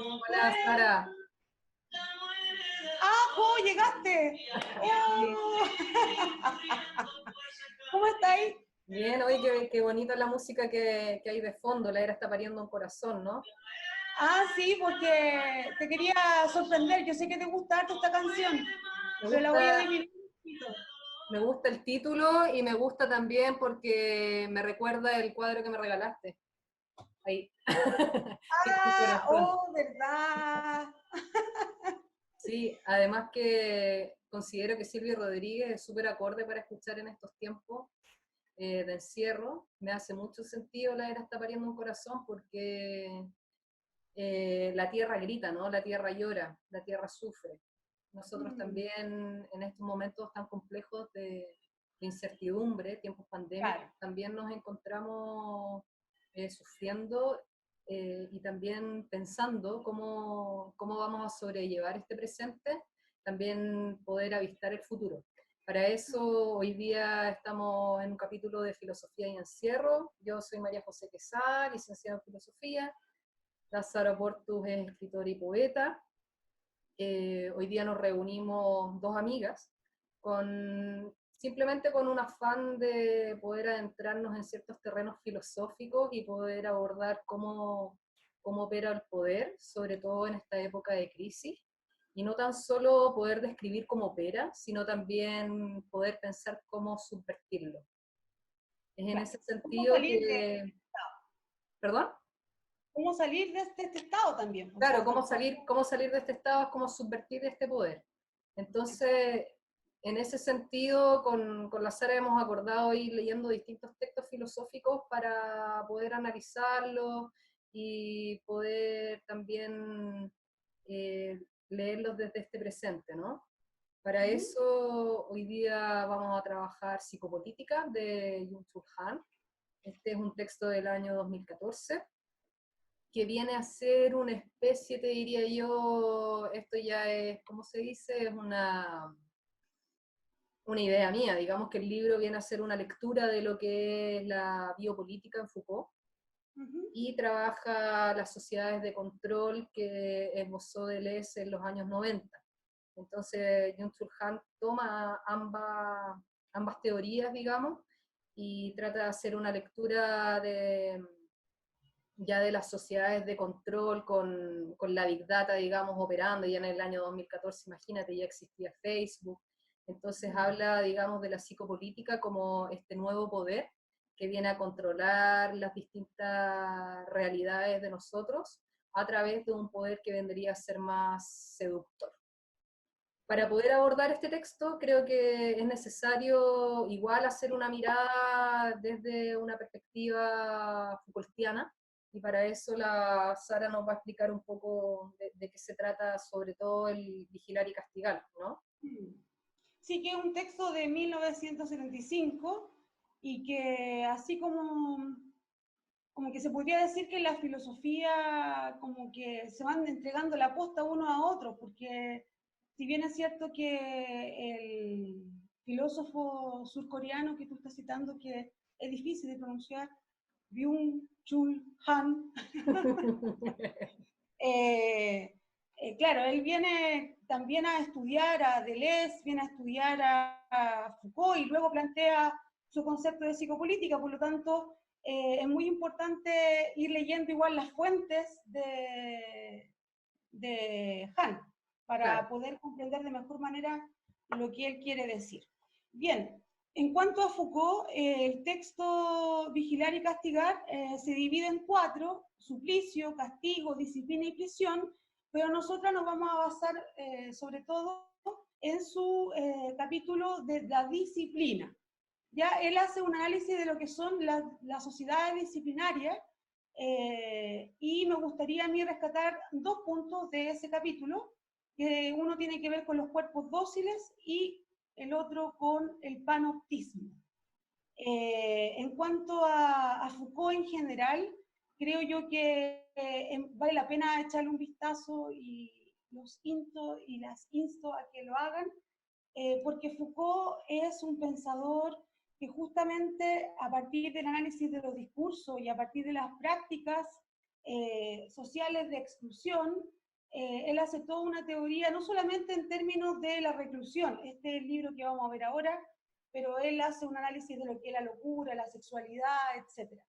Hola, Sara. ¡Ah, Jo, llegaste! ¡Oh! ¿Cómo estáis? Bien, oye, qué bonita la música que hay de fondo. La era está pariendo un corazón, ¿no? Ah, sí, porque te quería sorprender. Yo sé que te gusta harto esta canción, Me pero la voy a gusta, disminuir un poquito. me gusta el título y me gusta también porque me recuerda el cuadro que me regalaste. Ahí. Que es un Ah, corazón. oh, ¿verdad? Sí, además que considero que Silvio Rodríguez es súper acorde para escuchar en estos tiempos de encierro. Me hace mucho sentido la era está pariendo un corazón porque la tierra grita, ¿no? La tierra llora, la tierra sufre. Nosotros Mm, también en estos momentos tan complejos de incertidumbre, tiempos pandémicos, claro. también nos encontramos sufriendo y también pensando cómo vamos a sobrellevar este presente, también poder avistar el futuro. Para eso hoy día estamos en un capítulo de Filosofía y Encierro. Yo soy María José Quesada, licenciada en Filosofía. Lázaro Portus es escritor y poeta. Hoy día nos reunimos dos amigas simplemente con un afán de poder adentrarnos en ciertos terrenos filosóficos y poder abordar cómo opera el poder, sobre todo en esta época de crisis, y no tan solo poder describir cómo opera, sino también poder pensar cómo subvertirlo. Es en Claro. ese ¿Cómo sentido salir de que, ¿perdón? cómo salir de este estado también? O Claro, sea, cómo salir de este estado es cómo subvertir este poder. Entonces, en ese sentido, con la Sara hemos acordado ir leyendo distintos textos filosóficos para poder analizarlos y poder también leerlos desde este presente, ¿no? Para ujú. eso, hoy día vamos a trabajar Psicopolítica de Byung-Chul Han. Este es un texto del año 2014 que viene a ser una especie, te diría yo, esto ya es, ¿cómo se dice? Es una idea mía, digamos que el libro viene a ser una lectura de lo que es la biopolítica en Foucault Ujú. y trabaja las sociedades de control que esbozó Deleuze en los años 90. Entonces, Byung-Chul Han toma ambas teorías, digamos, y trata de hacer una lectura ya de las sociedades de control con la Big Data, digamos, operando, ya en el año 2014, imagínate, ya existía Facebook. Entonces habla, digamos, de la psicopolítica como este nuevo poder que viene a controlar las distintas realidades de nosotros a través de un poder que vendría a ser más seductor. Para poder abordar este texto, creo que es necesario igual hacer una mirada desde una perspectiva Foucaultiana, y para eso la Sara nos va a explicar un poco de qué se trata, sobre todo el vigilar y castigar, ¿no? Sí, que es un texto de 1975 y que así como que se podría decir que la filosofía como que se van entregando la posta uno a otro, porque si bien es cierto que el filósofo surcoreano que tú estás citando, que es difícil de pronunciar, Byung-Chul Han, eh, claro, él viene también a estudiar a Deleuze, viene a estudiar a Foucault y luego plantea su concepto de psicopolítica, por lo tanto, es muy importante ir leyendo igual las fuentes de Han Claro, para poder comprender de mejor manera lo que él quiere decir. Bien, en cuanto a Foucault, el texto Vigilar y Castigar se divide en cuatro: suplicio, castigo, disciplina y prisión, pero nosotros nos vamos a basar sobre todo en su capítulo de la disciplina. Ya él hace un análisis de lo que son las sociedades disciplinarias y me gustaría a mí rescatar dos puntos de ese capítulo, que uno tiene que ver con los cuerpos dóciles y el otro con el panoptismo. En cuanto a Foucault en general, creo yo que vale la pena echarle un vistazo y los insto y las insto a que lo hagan, porque Foucault es un pensador que justamente a partir del análisis de los discursos y a partir de las prácticas sociales de exclusión, él hace toda una teoría, no solamente en términos de la reclusión, este es el libro que vamos a ver ahora, pero él hace un análisis de lo que es la locura, la sexualidad, etc.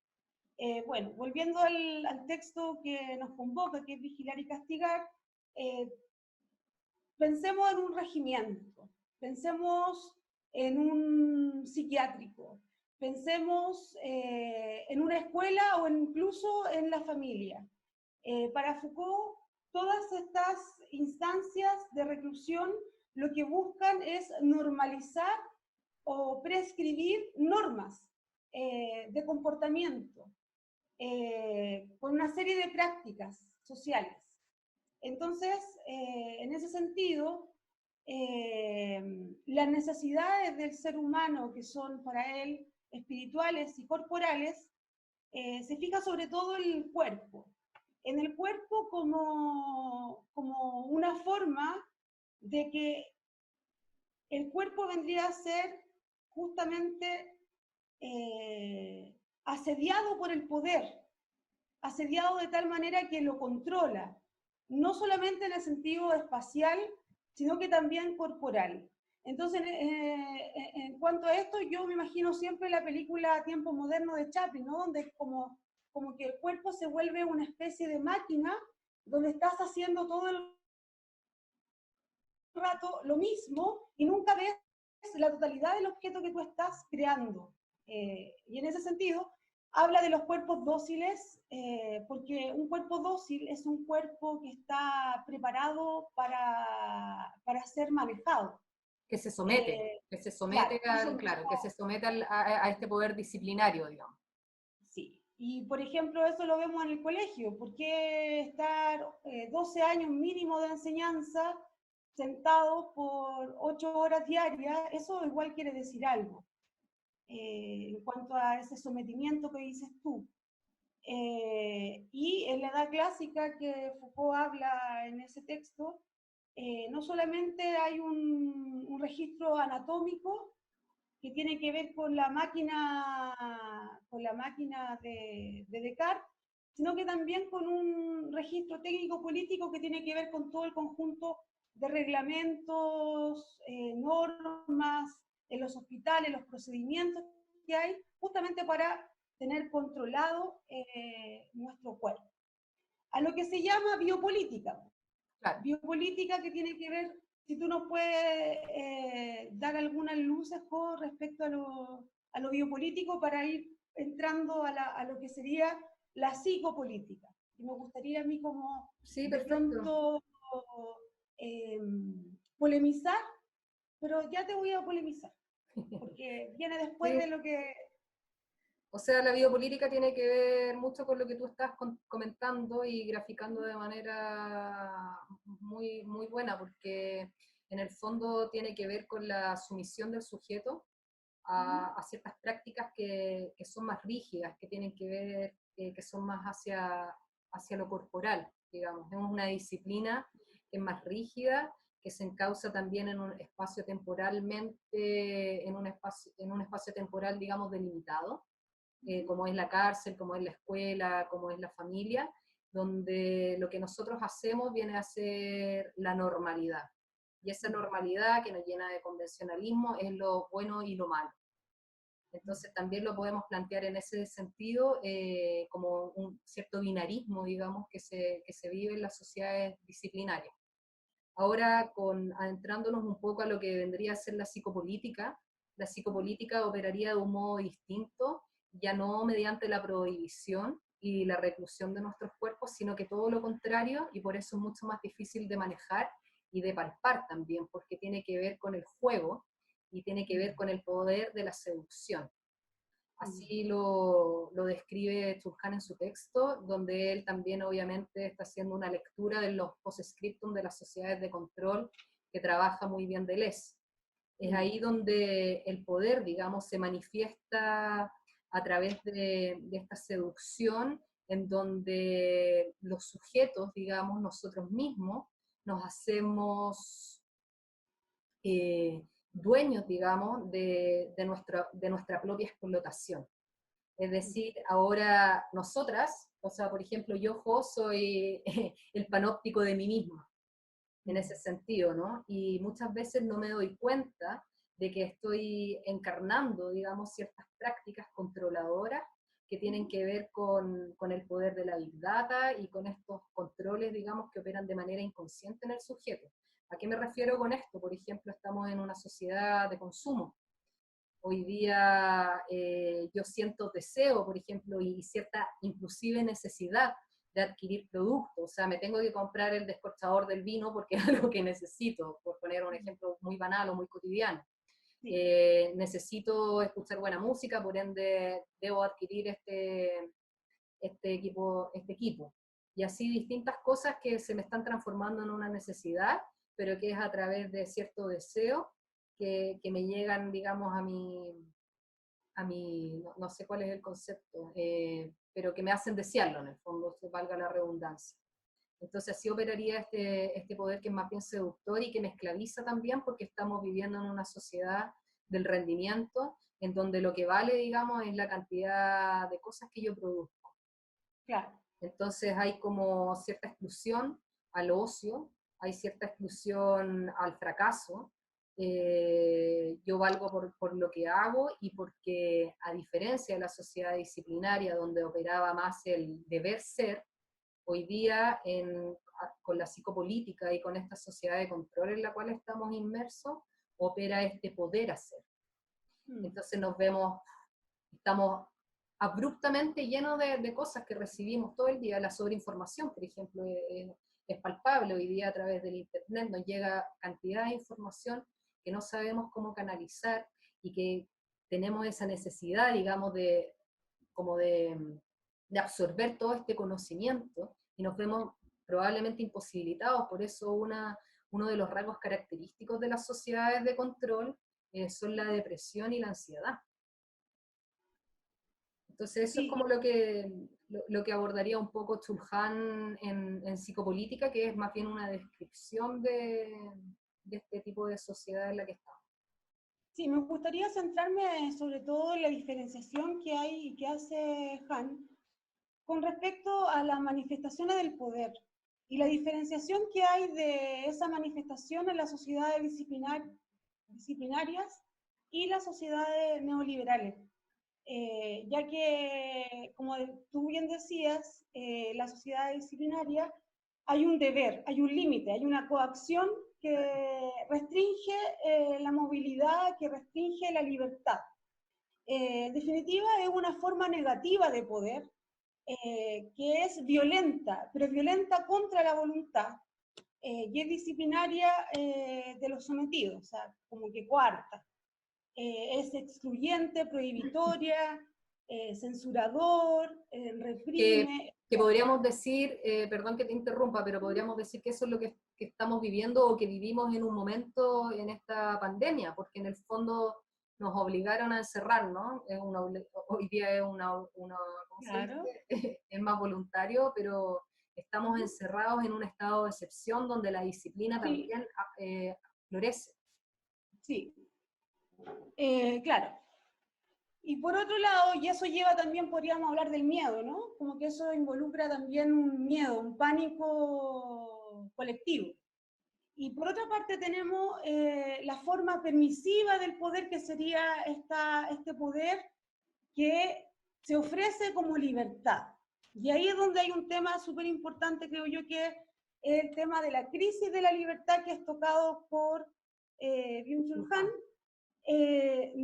Bueno, volviendo al texto que nos convoca, que es Vigilar y Castigar, pensemos en un regimiento, pensemos en un psiquiátrico, pensemos en una escuela o incluso en la familia. Para Foucault, todas estas instancias de reclusión lo que buscan es normalizar o prescribir normas de comportamiento con una serie de prácticas sociales. Entonces, en ese sentido, las necesidades del ser humano, que son para él espirituales y corporales, se fija sobre todo en el cuerpo. En el cuerpo como una forma de que el cuerpo vendría a ser justamente asediado por el poder, asediado de tal manera que lo controla, no solamente en el sentido espacial, sino que también corporal. Entonces, en cuanto a esto, yo me imagino siempre la película Tiempo Moderno de Chaplin, ¿no? Donde como que el cuerpo se vuelve una especie de máquina, donde estás haciendo todo el rato lo mismo y nunca ves la totalidad del objeto que tú estás creando. Y en ese sentido, habla de los cuerpos dóciles, porque un cuerpo dócil es un cuerpo que está preparado para ser manejado. Que se somete, que se somete, Claro, claro, que se somete a este poder disciplinario, digamos. sí. Y por ejemplo, eso lo vemos en el colegio. ¿Por qué estar 12 años mínimo de enseñanza sentados por 8 horas diarias? Eso igual quiere decir algo. En cuanto a ese sometimiento que dices tú. Y en la edad clásica que Foucault habla en ese texto, no solamente hay un registro anatómico que tiene que ver con la máquina de Descartes, sino que también con un registro técnico-político que tiene que ver con todo el conjunto de reglamentos, normas en los hospitales, los procedimientos que hay, justamente para tener controlado nuestro cuerpo. A lo que se llama biopolítica. Claro. Biopolítica que tiene que ver, si tú nos puedes dar algunas luces con respecto a lo biopolítico para ir entrando a lo que sería la psicopolítica. Y me gustaría a mí como Sí, de pronto polemizar, pero ya te voy a polemizar, porque viene después Sí. de lo que... O sea, la biopolítica tiene que ver mucho con lo que tú estás comentando y graficando de manera muy, muy buena, porque en el fondo tiene que ver con la sumisión del sujeto a ciertas prácticas que son más rígidas, que tienen que ver, que son más hacia lo corporal, digamos. Tenemos una disciplina que es más rígida, que se encausa también en un espacio temporalmente, en un espacio temporal, digamos, delimitado, como es la cárcel, como es la escuela, como es la familia, donde lo que nosotros hacemos viene a ser la normalidad. Y esa normalidad que nos llena de convencionalismo es lo bueno y lo malo. Entonces también lo podemos plantear en ese sentido como un cierto binarismo, digamos, que se vive en las sociedades disciplinarias. Ahora, adentrándonos un poco a lo que vendría a ser la psicopolítica operaría de un modo distinto, ya no mediante la prohibición y la reclusión de nuestros cuerpos, sino que todo lo contrario, y por eso es mucho más difícil de manejar y de palpar también, porque tiene que ver con el juego y tiene que ver con el poder de la seducción. Así lo describe Churkheim en su texto, donde él también obviamente está haciendo una lectura de los post-scriptum de las sociedades de control que trabaja muy bien Deleuze. Es ahí donde el poder, digamos, se manifiesta a través de esta seducción, en donde los sujetos, digamos, nosotros mismos, nos hacemos dueños, digamos, de nuestra propia explotación. Es decir, ahora nosotras O sea, por ejemplo, yo soy el panóptico de mí misma, en ese sentido, ¿no? Y muchas veces no me doy cuenta de que estoy encarnando, digamos, ciertas prácticas controladoras que tienen que ver con el poder de la Big Data y con estos controles, digamos, que operan de manera inconsciente en el sujeto. ¿A qué me refiero con esto? Por ejemplo, estamos en una sociedad de consumo. Hoy día yo siento deseo, por ejemplo, y cierta inclusive necesidad de adquirir productos. O sea, me tengo que comprar el descorchador del vino porque es algo que necesito, por poner un ejemplo muy banal o muy cotidiano. Sí, Necesito escuchar buena música, por ende debo adquirir este equipo. Y así distintas cosas que se me están transformando en una necesidad, pero que es a través de cierto deseo que me llegan, digamos, no, no sé cuál es el concepto, pero que me hacen desearlo en el fondo, se valga la redundancia. Entonces así operaría este poder que es más bien seductor y que me esclaviza también porque estamos viviendo en una sociedad del rendimiento en donde lo que vale, digamos, es la cantidad de cosas que yo produzco. claro. Entonces hay como cierta exclusión al ocio, hay cierta exclusión al fracaso. Yo valgo por lo que hago y porque a diferencia de la sociedad disciplinaria donde operaba más el deber ser, hoy día con la psicopolítica y con esta sociedad de control en la cual estamos inmersos, opera este poder hacer. Entonces estamos abruptamente llenos de cosas que recibimos todo el día. La sobreinformación, por ejemplo, es palpable hoy día a través del Internet, nos llega cantidad de información que no sabemos cómo canalizar y que tenemos esa necesidad, digamos, como de absorber todo este conocimiento y nos vemos probablemente imposibilitados. Por eso uno de los rasgos característicos de las sociedades de control son la depresión y la ansiedad. Entonces eso es Sí, como lo que abordaría un poco Chulhan en psicopolítica, que es más bien una descripción de este tipo de sociedad en la que estamos. sí, me gustaría centrarme sobre todo en la diferenciación que hay y que hace Han con respecto a las manifestaciones del poder y la diferenciación que hay de esa manifestación en las sociedades disciplinarias y las sociedades neoliberales. Ya que, como tú bien decías, la sociedad disciplinaria hay un deber, hay un límite, hay una coacción que restringe la movilidad, que restringe la libertad. En definitiva, es una forma negativa de poder que es violenta, pero es violenta contra la voluntad y es disciplinaria de los sometidos, o sea, como que coarta. Es excluyente, prohibitoria, censurador, Que, reprime. que podríamos decir, perdón que te interrumpa, pero podríamos decir que eso es lo que estamos viviendo o que vivimos en un momento en esta pandemia, porque en el fondo nos obligaron a encerrar, ¿no? Hoy día es ¿cómo se Claro. dice? Es más voluntario, pero estamos encerrados en un estado de excepción donde la disciplina Sí, también florece. sí, claro. Y por otro lado, y eso lleva también, podríamos hablar del miedo, ¿no? Como que eso involucra también un miedo, un pánico colectivo. Y por otra parte tenemos la forma permisiva del poder, que sería este poder que se ofrece como libertad. Y ahí es donde hay un tema súper importante, creo yo, que es el tema de la crisis de la libertad, que es tocado por Byung-Chul Han,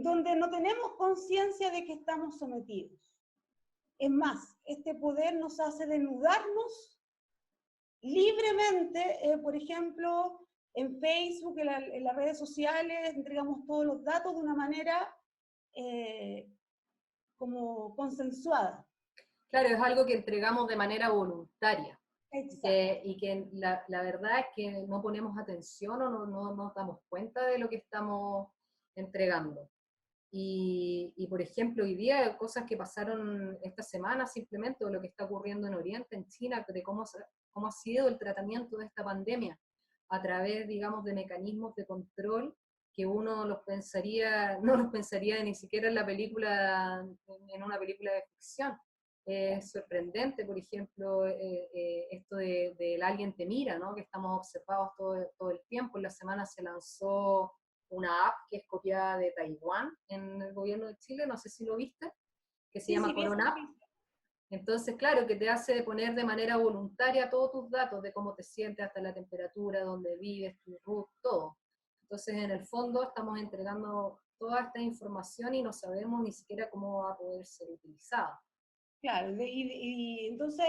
donde no tenemos conciencia de que estamos sometidos. Es más, este poder nos hace desnudarnos libremente, por ejemplo, en Facebook, en las redes sociales, entregamos todos los datos de una manera como consensuada. Claro, es algo que entregamos de manera voluntaria. Exacto. Y que la verdad es que no ponemos atención o no nos damos cuenta de lo que estamos entregando. Por ejemplo, hoy día, cosas que pasaron esta semana simplemente, o lo que está ocurriendo en Oriente, en China, de cómo ha sido el tratamiento de esta pandemia a través, digamos, de mecanismos de control que uno no los pensaría ni siquiera en una película de ficción. Es sorprendente, por ejemplo, esto del alguien te mira, ¿no? Que estamos observados todo el tiempo. En la semana se lanzó una app que es copiada de Taiwán en el gobierno de Chile, no sé si lo viste, que se Sí, llama sí, vi esa Corona App. noticia. Entonces, claro, que te hace poner de manera voluntaria todos tus datos de cómo te sientes, hasta la temperatura, dónde vives, tu root, todo. Entonces, en el fondo, estamos entregando toda esta información y no sabemos ni siquiera cómo va a poder ser utilizada. Claro, y entonces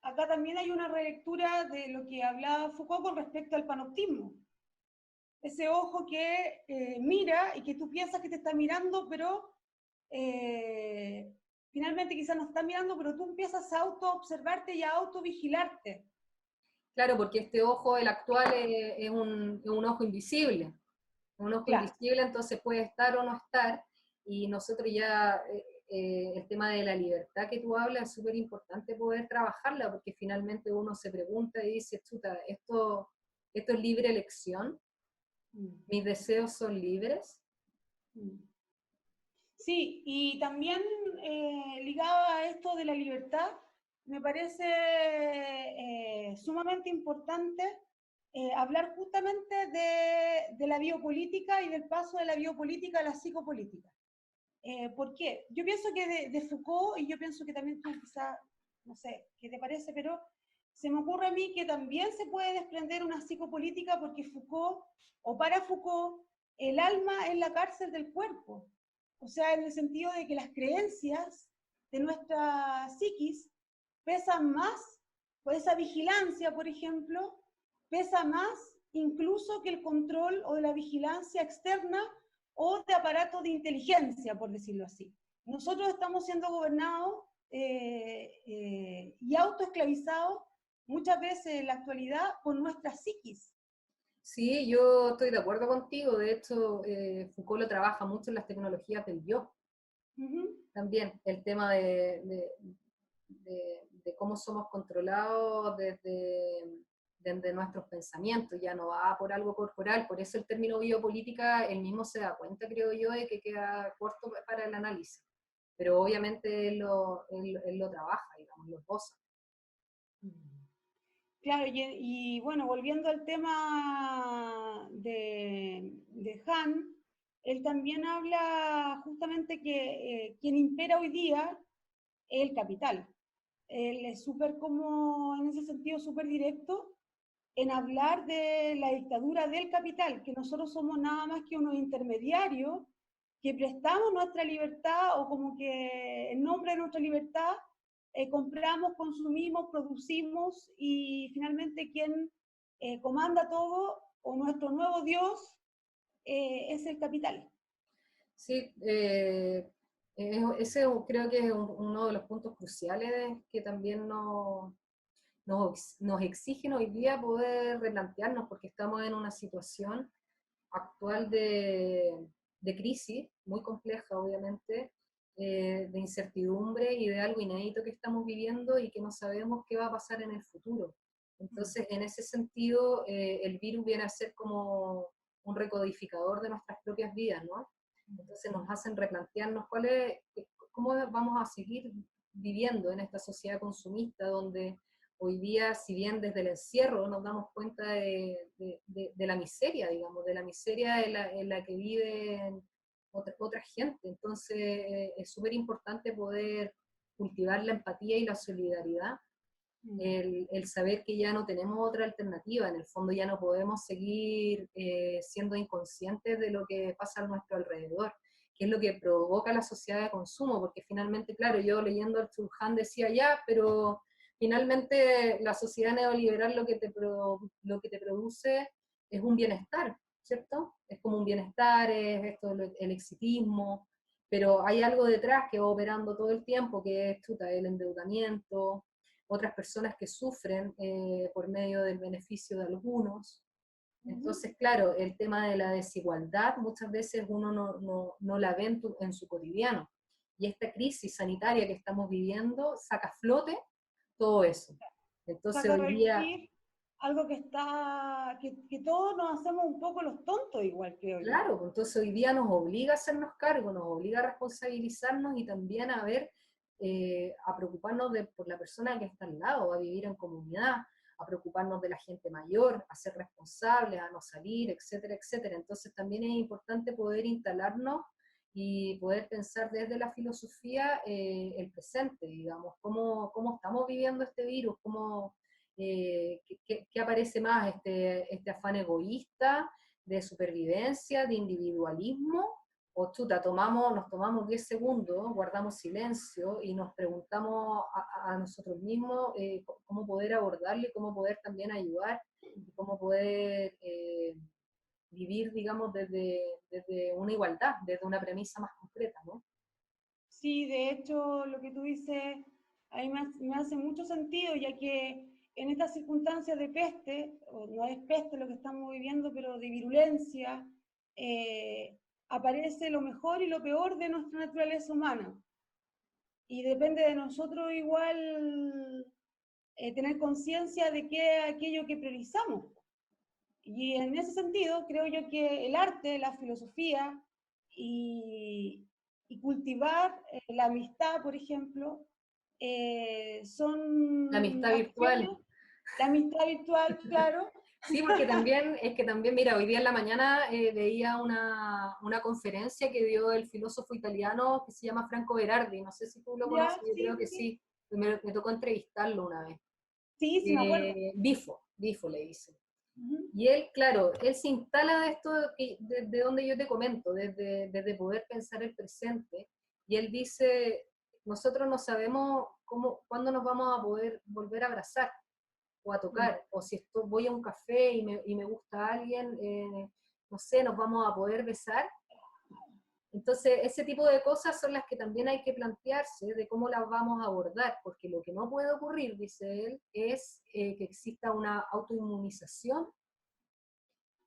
acá también hay una relectura de lo que hablaba Foucault con respecto al panoptismo. Ese ojo que mira y que tú piensas que te está mirando, pero finalmente quizás no está mirando, pero tú empiezas a auto-observarte y a auto-vigilarte. Claro, porque este ojo, el actual, es un ojo invisible. Un ojo Claro. invisible, entonces puede estar o no estar, y nosotros ya, el tema de la libertad que tú hablas es súper importante poder trabajarla, porque finalmente uno se pregunta y dice, chuta, esto es libre elección, Mm. mis deseos son libres. Mm. Sí, y también ligado a esto de la libertad, me parece sumamente importante hablar justamente de la biopolítica y del paso de la biopolítica a la psicopolítica. ¿Por qué? Yo pienso que de Foucault, y yo pienso que también tú quizás, no sé, qué te parece, pero se me ocurre a mí que también se puede desprender una psicopolítica porque Foucault, o para Foucault, el alma es la cárcel del cuerpo. O sea, en el sentido de que las creencias de nuestra psiquis pesan más, por esa vigilancia, por ejemplo, pesa más incluso que el control o de la vigilancia externa o de aparatos de inteligencia, por decirlo así. Nosotros estamos siendo gobernados y autoesclavizados muchas veces en la actualidad por nuestra psiquis. Sí, yo estoy de acuerdo contigo, de hecho, Foucault lo trabaja mucho en las tecnologías del yo, Uh -huh. también, el tema de cómo somos controlados desde nuestros pensamientos, ya no va por algo corporal, por eso el término biopolítica, él mismo se da cuenta, creo yo, de que queda corto para el análisis, pero obviamente él lo trabaja, digamos, lo esboza. Claro, y bueno, volviendo al tema de Han, él también habla justamente que quien impera hoy día es el capital. Él es súper como, en ese sentido, súper directo en hablar de la dictadura del capital, que nosotros somos nada más que unos intermediarios que prestamos nuestra libertad o como que en nombre de nuestra libertad compramos, consumimos, producimos y finalmente quien comanda todo o nuestro nuevo Dios es el capital. Sí, ese creo que es uno de los puntos cruciales que también nos exigen hoy día poder replantearnos, porque estamos en una situación actual de crisis, muy compleja obviamente, de incertidumbre y de algo inédito que estamos viviendo y que no sabemos qué va a pasar en el futuro. Entonces, en ese sentido, el virus viene a ser como un recodificador de nuestras propias vidas, ¿no? Entonces nos hacen replantearnos cómo vamos a seguir viviendo en esta sociedad consumista donde hoy día, si bien desde el encierro nos damos cuenta de la miseria, digamos, de la miseria en la que viven otra gente. Entonces, es súper importante poder cultivar la empatía y la solidaridad, el saber que ya no tenemos otra alternativa, en el fondo ya no podemos seguir siendo inconscientes de lo que pasa a nuestro alrededor, que es lo que provoca la sociedad de consumo, porque finalmente, claro, yo leyendo al Chulhan decía ya, pero finalmente la sociedad neoliberal lo que te produce es un bienestar, ¿cierto? Es como un bienestar, es esto, el exitismo, pero hay algo detrás que va operando todo el tiempo, que es el endeudamiento, otras personas que sufren por medio del beneficio de algunos. Entonces, claro, el tema de la desigualdad muchas veces uno no la ve en su cotidiano. Y esta crisis sanitaria que estamos viviendo saca a flote todo eso. Entonces Saca a hoy día, relucir algo que está, que todos nos hacemos un poco los tontos igual, creo yo. claro, entonces hoy día nos obliga a hacernos cargo, nos obliga a responsabilizarnos y también a ver a preocuparnos por la persona que está al lado, a vivir en comunidad, a preocuparnos de la gente mayor, a ser responsables, a no salir, etcétera, etcétera. Entonces también es importante poder instalarnos y poder pensar desde la filosofía el presente, digamos, cómo estamos viviendo este virus, qué aparece más, este afán egoísta, de supervivencia, de individualismo, o chuta, nos tomamos 10 segundos, guardamos silencio y nos preguntamos a nosotros mismos cómo poder abordarle, cómo poder también ayudar, y cómo poder vivir, digamos, desde una igualdad, desde una premisa más concreta, ¿no? Sí, de hecho, lo que tú dices a mí me hace mucho sentido, ya que en estas circunstancias de peste, o no es peste lo que estamos viviendo, pero de virulencia, aparece lo mejor y lo peor de nuestra naturaleza humana. Y depende de nosotros igual tener conciencia de qué es aquello que priorizamos. Y en ese sentido, creo yo que el arte, la filosofía y cultivar la amistad, por ejemplo, La son amistad virtual. acciones, la amistad virtual, claro. Sí, porque también, es que también, mira, hoy día en la mañana veía una conferencia que dio el filósofo italiano que se llama Franco Berardi, no sé si tú lo Ya, conoces, yo sí, creo que sí, sí. sí, me tocó entrevistarlo una vez. Sí, sí, me acuerdo. Bifo le dice. Ujú. Y él, claro, él se instala de esto de donde yo te comento, desde poder pensar el presente, y él dice, nosotros no sabemos cuándo nos vamos a poder volver a abrazar, o a Mm. tocar, o si voy a un café y me gusta alguien, no sé, nos vamos a poder besar. Entonces, ese tipo de cosas son las que también hay que plantearse de cómo las vamos a abordar, porque lo que no puede ocurrir, dice él, es que exista una autoinmunización,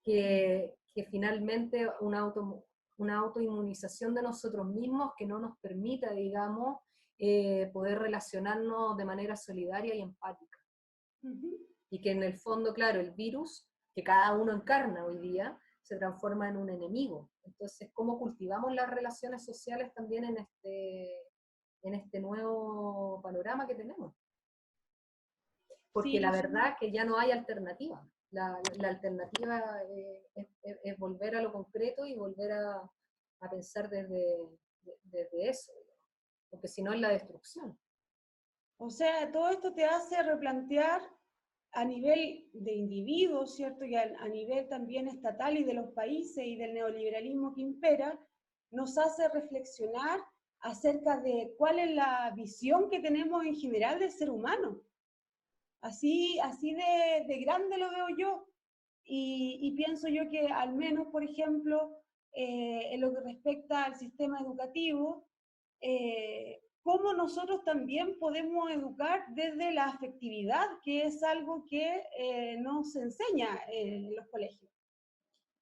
que finalmente una autoinmunización de nosotros mismos que no nos permita, digamos, poder relacionarnos de manera solidaria y empática. Ujú. Y que en el fondo, claro, el virus que cada uno encarna hoy día se transforma en un enemigo. Entonces, ¿cómo cultivamos las relaciones sociales también en este nuevo panorama que tenemos? Porque Sí, la nosotros, verdad que ya no hay alternativa. La alternativa es volver a lo concreto y volver a pensar desde eso, porque si no es la destrucción. o sea, todo esto te hace replantear a nivel de individuos, ¿cierto? Y a nivel también estatal y de los países y del neoliberalismo que impera, nos hace reflexionar acerca de cuál es la visión que tenemos en general del ser humano. Así de grande lo veo yo. Y pienso yo que al menos, por ejemplo, en lo que respecta al sistema educativo, cómo nosotros también podemos educar desde la afectividad, que es algo que no se enseña en los colegios.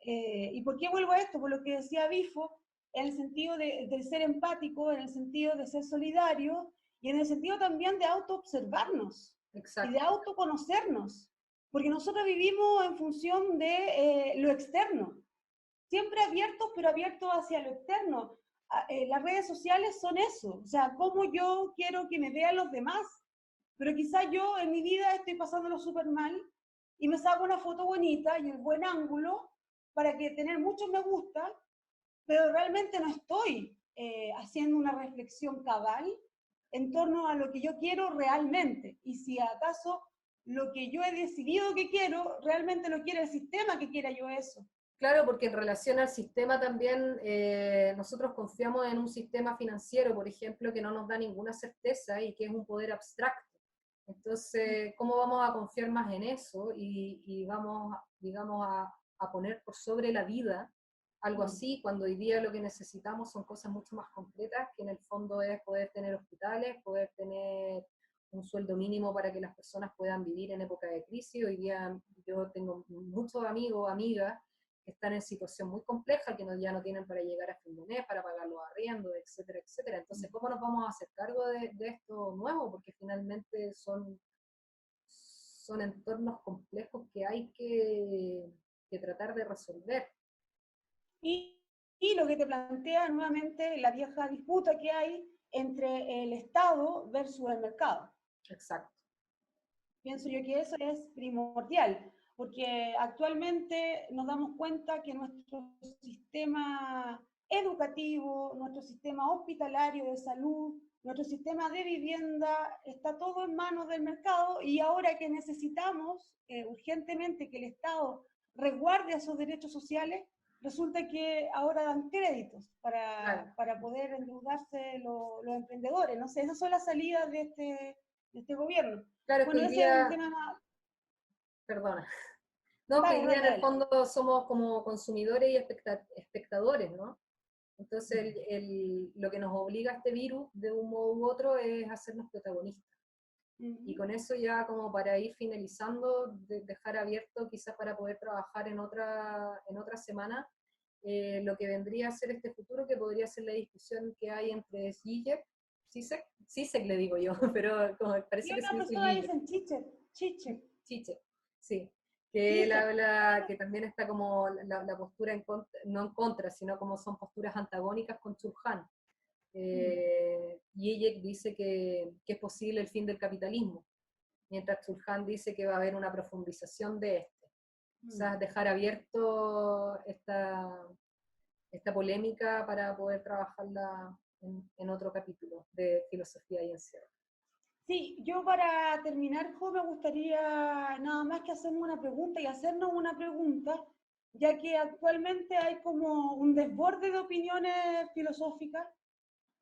¿Y por qué vuelvo a esto? Por lo que decía Bifo, en el sentido de ser empático, en el sentido de ser solidario y en el sentido también de autoobservarnos y de Exacto. autoconocernos, porque nosotros vivimos en función de lo externo, siempre abiertos, pero abiertos hacia lo externo. Las redes sociales son eso, o sea, cómo yo quiero que me vean los demás, pero quizás yo en mi vida estoy pasándolo súper mal y me saco una foto bonita y el buen ángulo para que tener muchos me gusta, pero realmente no estoy haciendo una reflexión cabal en torno a lo que yo quiero realmente. Y si acaso lo que yo he decidido que quiero, realmente lo quiere el sistema que quiera yo eso. Claro, porque en relación al sistema también, nosotros confiamos en un sistema financiero, por ejemplo, que no nos da ninguna certeza y que es un poder abstracto. Entonces, ¿cómo vamos a confiar más en eso y vamos, digamos, a poner por sobre la vida algo así, cuando hoy día lo que necesitamos son cosas mucho más concretas, que en el fondo es poder tener hospitales, poder tener un sueldo mínimo para que las personas puedan vivir en época de crisis? Hoy día yo tengo muchos amigos, amigas, que están en situación muy compleja, que ya no tienen para llegar a fin de mes, para pagar los arriendos, etcétera, etcétera. Entonces, ¿cómo nos vamos a hacer cargo de esto nuevo? Porque finalmente son entornos complejos que hay que tratar de resolver. Y, y lo que te plantea nuevamente la vieja disputa que hay entre el Estado versus el mercado. Exacto. Pienso yo que eso es primordial, porque actualmente nos damos cuenta que nuestro sistema educativo, nuestro sistema hospitalario de salud, nuestro sistema de vivienda, está todo en manos del mercado, y ahora que necesitamos urgentemente que el Estado resguarde esos derechos sociales, resulta que ahora dan créditos Claro. para poder endeudarse los emprendedores. No sé, esas son las salidas de este gobierno. Claro, que Bueno, hoy ese es un día, tema más. perdona, no, que Dale, hoy día dale, en el dale. fondo somos como consumidores y espectadores, ¿no? Entonces, lo que nos obliga a este virus, de un modo u otro, es hacernos protagonistas. Y con eso ya como para ir finalizando, dejar abierto quizás para poder trabajar en otra semana, lo que vendría a ser este futuro, que podría ser la discusión que hay entre CISEC le digo yo, pero como Y parece que se otra dice persona GIGEC. dice chiche. Chiche, sí. Que él Chiche. habla, que también está como la postura, no en contra, sino como son posturas antagónicas con Chulhan. Zizek dice que es posible el fin del capitalismo, mientras Chulhan dice que va a haber una profundización de este. Quizás dejar abierto esta polémica para poder trabajarla en otro capítulo de filosofía y encierro. Sí, yo para terminar, Jo, me gustaría nada más que hacernos una pregunta y hacernos una pregunta, ya que actualmente hay como un desborde de opiniones filosóficas,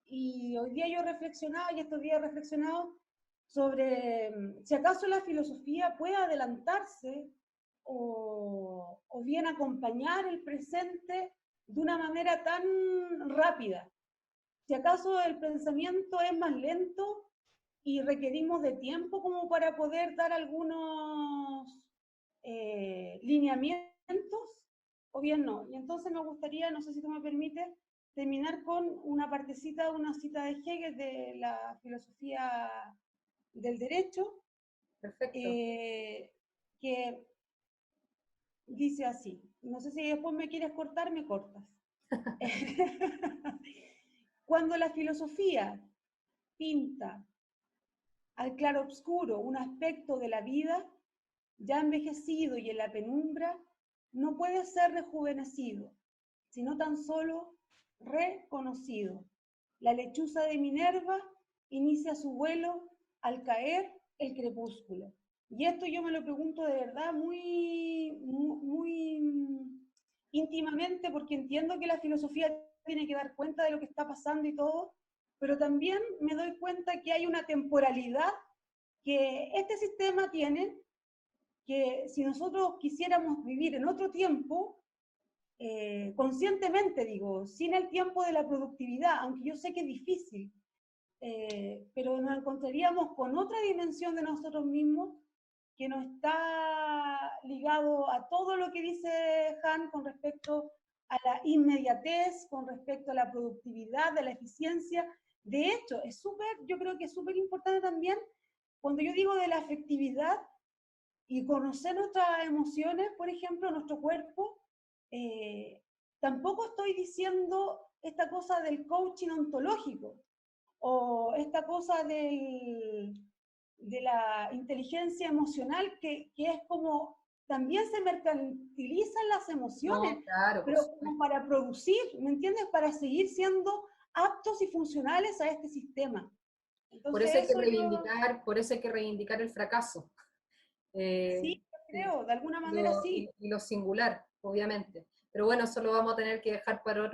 y hoy día yo he reflexionado, y estos días he reflexionado sobre si acaso la filosofía puede adelantarse o bien acompañar el presente de una manera tan rápida. Si acaso el pensamiento es más lento y requerimos de tiempo como para poder dar algunos lineamientos, o bien no. Y entonces me gustaría, no sé si tú me permites, terminar con una partecita, una cita de Hegel de la filosofía del derecho, Perfecto. que dice así. No sé si después me quieres cortar, me cortas. Cuando la filosofía pinta al claroscuro un aspecto de la vida, ya envejecido y en la penumbra, no puede ser rejuvenecido, sino tan solo reconocido. La lechuza de Minerva inicia su vuelo al caer el crepúsculo. Y esto yo me lo pregunto de verdad muy íntimamente, porque entiendo que la filosofía tiene que dar cuenta de lo que está pasando y todo, pero también me doy cuenta que hay una temporalidad que este sistema tiene, que si nosotros quisiéramos vivir en otro tiempo, conscientemente digo, sin el tiempo de la productividad, aunque yo sé que es difícil, pero nos encontraríamos con otra dimensión de nosotros mismos que no está ligado a todo lo que dice Han con respecto a la inmediatez, con respecto a la productividad, a la eficiencia. De hecho, yo creo que es súper importante también cuando yo digo de la afectividad y conocer nuestras emociones, por ejemplo, nuestro cuerpo. Tampoco estoy diciendo esta cosa del coaching ontológico o esta cosa de la inteligencia emocional, que es como también se mercantilizan las emociones, No, claro, por pero como supuesto. para producir, ¿me entiendes? Para seguir siendo aptos y funcionales a este sistema. Por Entonces eso hay que eso yo, reivindicar, por eso hay que reivindicar el fracaso. Eh, sí, yo creo, de alguna y manera sí. y lo singular, obviamente. Pero bueno, eso lo vamos a tener que dejar para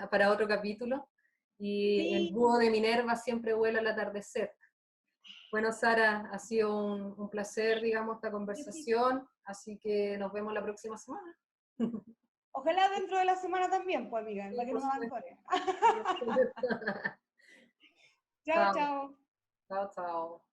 para otro capítulo. Y el Sí, búho de Minerva siempre vuela al atardecer. Bueno, Sara, ha sido un placer, digamos, esta conversación, así que nos vemos la próxima semana. ojalá dentro de la semana también, pues amiga, Sí, para que por no me supuesto. abandone. Por supuesto. Chao, Chao, chao. chao, chao.